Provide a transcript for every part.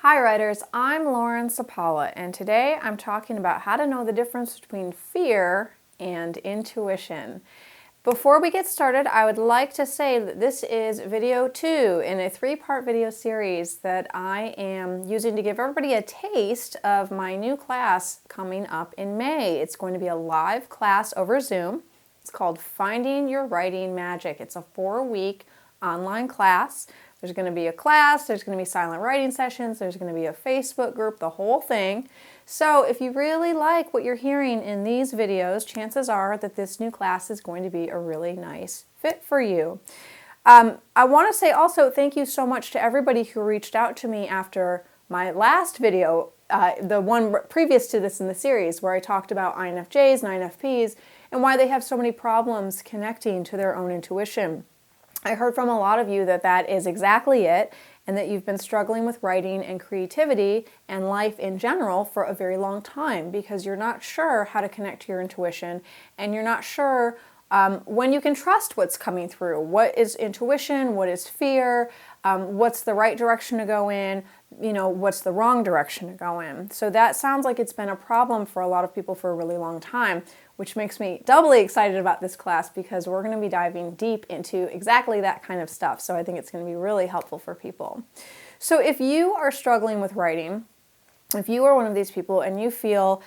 Hi writers, I'm Lauren Sapala, and today I'm talking about how to know the difference between fear and intuition. Before we get started, I would like to say that this is video 2 in a 3-part video series that I am using to give everybody a taste of my new class coming up in May. It's going to be a live class over Zoom. It's called Finding Your Writing Magic. It's a 4-week online class. There's going to be a class, there's going to be silent writing sessions, there's going to be a Facebook group, the whole thing. So if you really like what you're hearing in these videos, chances are that this new class is going to be a really nice fit for you. I want to say also thank you so much to everybody who reached out to me after my last video, the one previous to this in the series, where I talked about INFJs and INFPs and why they have so many problems connecting to their own intuition. I heard from a lot of you that that is exactly it, and that you've been struggling with writing and creativity and life in general for a very long time because you're not sure how to connect to your intuition, and you're not sure when you can trust what's coming through. What is intuition? What is fear? What's the right direction to go in? What's the wrong direction to go in? So that sounds like it's been a problem for a lot of people for a really long time, which makes me doubly excited about this class because we're going to be diving deep into exactly that kind of stuff. So I think it's going to be really helpful for people. So if you are struggling with writing, if you are one of these people and you feel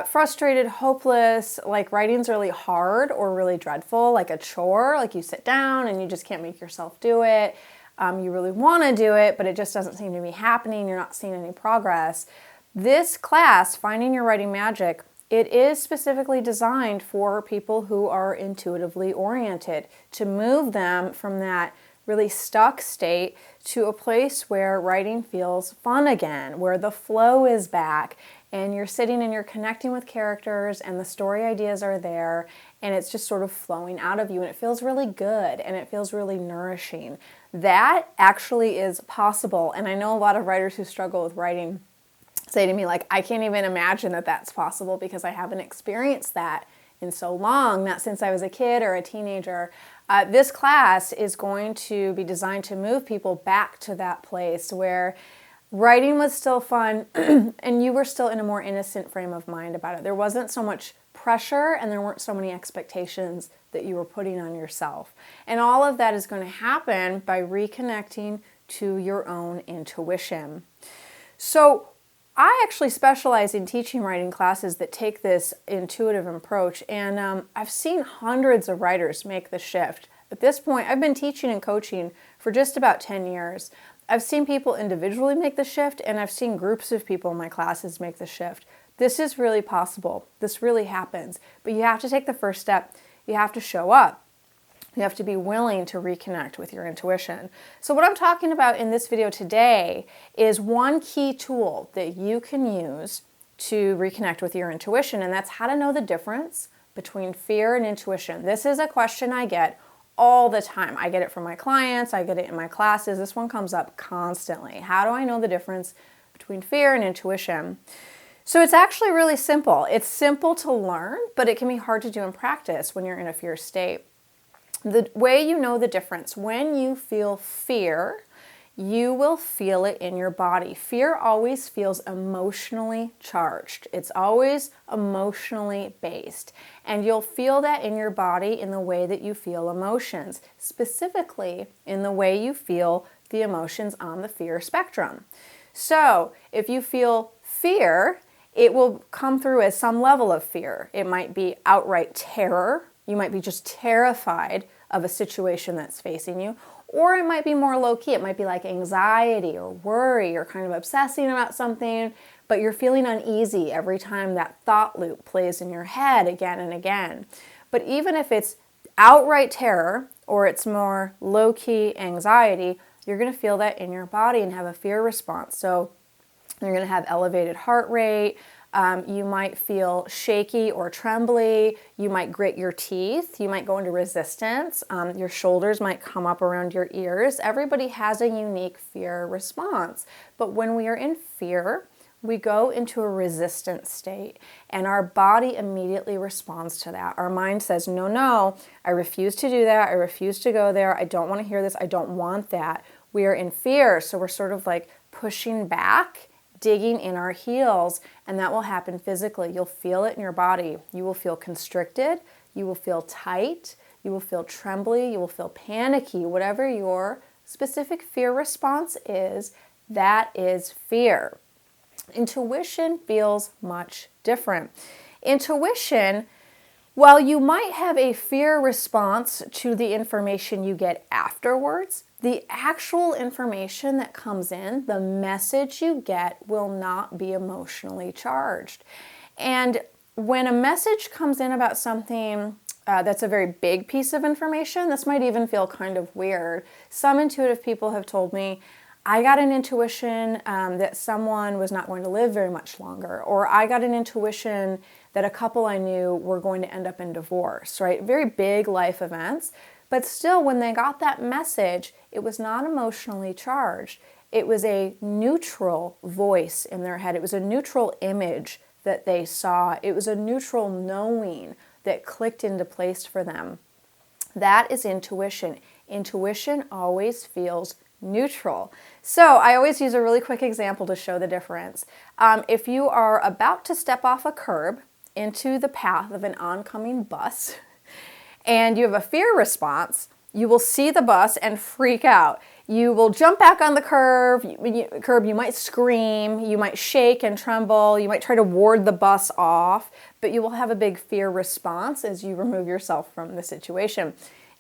frustrated, hopeless, like writing's really hard or really dreadful, like a chore, like you sit down and you just can't make yourself do it, you really want to do it, but it just doesn't seem to be happening, you're not seeing any progress. This class, Finding Your Writing Magic, it is specifically designed for people who are intuitively oriented, to move them from that really stuck state to a place where writing feels fun again, where the flow is back, and you're sitting and you're connecting with characters and the story ideas are there, and it's just sort of flowing out of you, and it feels really good and it feels really nourishing. That actually is possible, and I know a lot of writers who struggle with writing say to me, like, I can't even imagine that that's possible because I haven't experienced that in so long, not since I was a kid or a teenager. This class is going to be designed to move people back to that place where writing was still fun and you were still in a more innocent frame of mind about it. There wasn't so much pressure and there weren't so many expectations that you were putting on yourself. And all of that is going to happen by reconnecting to your own intuition. So I actually specialize in teaching writing classes that take this intuitive approach, and I've seen hundreds of writers make the shift. At this point, I've been teaching and coaching for just about 10 years. I've seen people individually make the shift, and I've seen groups of people in my classes make the shift. This is really possible. This really happens. But you have to take the first step. You have to show up. You have to be willing to reconnect with your intuition. So what I'm talking about in this video today is one key tool that you can use to reconnect with your intuition, and that's how to know the difference between fear and intuition. This is a question I get all the time. I get it from my clients, I get it in my classes. This one comes up constantly. How do I know the difference between fear and intuition? So it's actually really simple. It's simple to learn, but it can be hard to do in practice when you're in a fear state. The way you know the difference, when you feel fear, you will feel it in your body. Fear always feels emotionally charged. It's always emotionally based. And you'll feel that in your body in the way that you feel emotions, specifically in the way you feel the emotions on the fear spectrum. So if you feel fear, it will come through as some level of fear. It might be outright terror. You might be just terrified of a situation that's facing you, or it might be more low-key. It might be like anxiety or worry or kind of obsessing about something, but you're feeling uneasy every time that thought loop plays in your head again and again. But even if it's outright terror or it's more low-key anxiety, you're going to feel that in your body and have a fear response. So you're going to have elevated heart rate. You might feel shaky or trembly. You might grit your teeth. You might go into resistance. Your shoulders might come up around your ears. Everybody has a unique fear response. But when we are in fear, we go into a resistant state, and our body immediately responds to that. Our mind says, no, no, I refuse to do that. I refuse to go there. I don't want to hear this. I don't want that. We are in fear, so we're sort of like pushing back, digging in our heels, and that will happen physically. You'll feel it in your body. You will feel constricted, you will feel tight, you will feel trembly, you will feel panicky. Whatever your specific fear response is, that is fear. Intuition feels much different. Intuition, while you might have a fear response to the information you get afterwards, the actual information that comes in, the message you get, will not be emotionally charged. And when a message comes in about something that's a very big piece of information, this might even feel kind of weird. Some intuitive people have told me, I got an intuition that someone was not going to live very much longer, or I got an intuition that a couple I knew were going to end up in divorce, right? Very big life events. But still, when they got that message, it was not emotionally charged. It was a neutral voice in their head. It was a neutral image that they saw. It was a neutral knowing that clicked into place for them. That is intuition. Intuition always feels neutral. So I always use a really quick example to show the difference. If you are about to step off a curb into the path of an oncoming bus and you have a fear response, you will see the bus and freak out. You will jump back on the curb, you might scream, you might shake and tremble, you might try to ward the bus off, but you will have a big fear response as you remove yourself from the situation.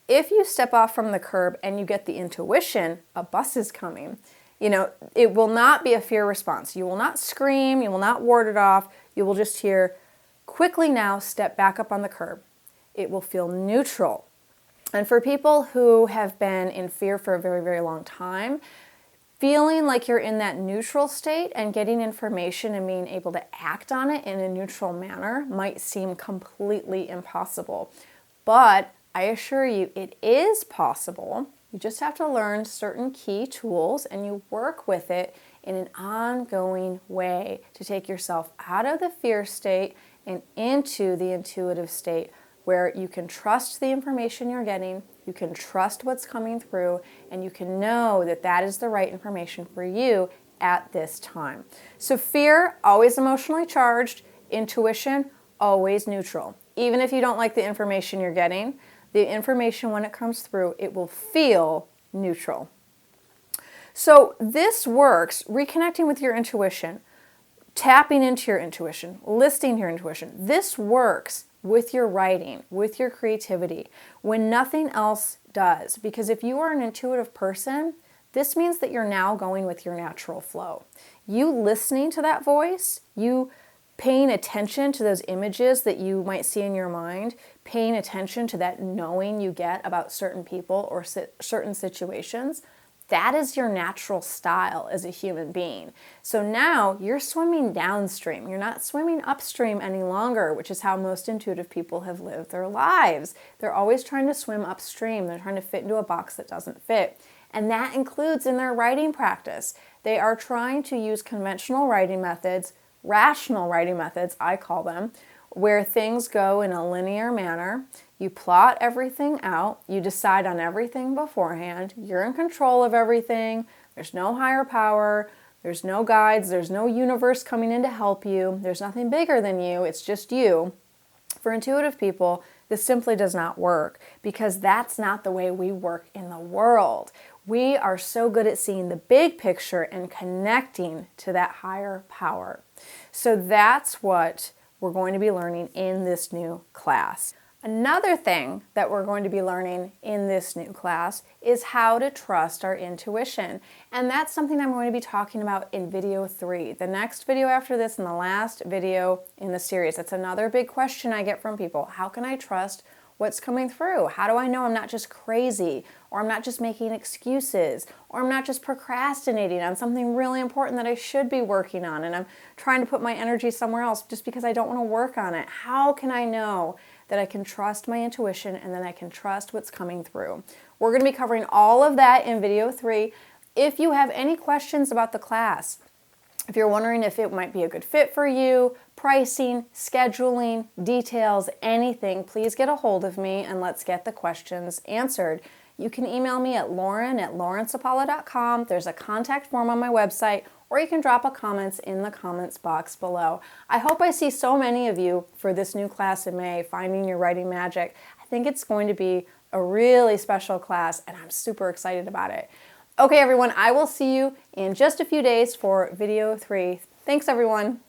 If you step off from the curb and you get the intuition, a bus is coming, it will not be a fear response. You will not scream, you will not ward it off, you will just hear, quickly now step back up on the curb. It will feel neutral. And for people who have been in fear for a very, very long time, feeling like you're in that neutral state and getting information and being able to act on it in a neutral manner might seem completely impossible. But I assure you, it is possible. You just have to learn certain key tools and you work with it in an ongoing way to take yourself out of the fear state and into the intuitive state where you can trust the information you're getting, you can trust what's coming through, and you can know that that is the right information for you at this time. So fear, always emotionally charged. Intuition, always neutral. Even if you don't like the information you're getting, the information when it comes through, it will feel neutral. So this works, reconnecting with your intuition, tapping into your intuition, listening to your intuition. This works with your writing, with your creativity, when nothing else does. Because if you are an intuitive person, this means that you're now going with your natural flow. You listening to that voice, you paying attention to those images that you might see in your mind, paying attention to that knowing you get about certain people or certain situations, that is your natural style as a human being. So now you're swimming downstream. You're not swimming upstream any longer, which is how most intuitive people have lived their lives. They're always trying to swim upstream. They're trying to fit into a box that doesn't fit. And that includes in their writing practice. They are trying to use conventional writing methods, rational writing methods, I call them, where things go in a linear manner. You plot everything out, you decide on everything beforehand, you're in control of everything, there's no higher power, there's no guides, there's no universe coming in to help you, there's nothing bigger than you, it's just you. For intuitive people, this simply does not work because that's not the way we work in the world. We are so good at seeing the big picture and connecting to that higher power. So that's what we're going to be learning in this new class. Another thing that we're going to be learning in this new class is how to trust our intuition. And that's something I'm going to be talking about in video 3. The next video after this and the last video in the series. That's another big question I get from people. How can I trust what's coming through? How do I know I'm not just crazy, or I'm not just making excuses, or I'm not just procrastinating on something really important that I should be working on and I'm trying to put my energy somewhere else just because I don't want to work on it? How can I know that I can trust my intuition and that I can trust what's coming through? We're going to be covering all of that in video 3. If you have any questions about the class, if you're wondering if it might be a good fit for you, pricing, scheduling, details, anything, please get a hold of me and let's get the questions answered. you can email me at lauren@laurensapala.com. There's a contact form on my website, or you can drop a comment in the comments box below. I hope I see so many of you for this new class in May, Finding Your Writing Magic. I think it's going to be a really special class, and I'm super excited about it. Okay, everyone, I will see you in just a few days for video 3. Thanks, everyone.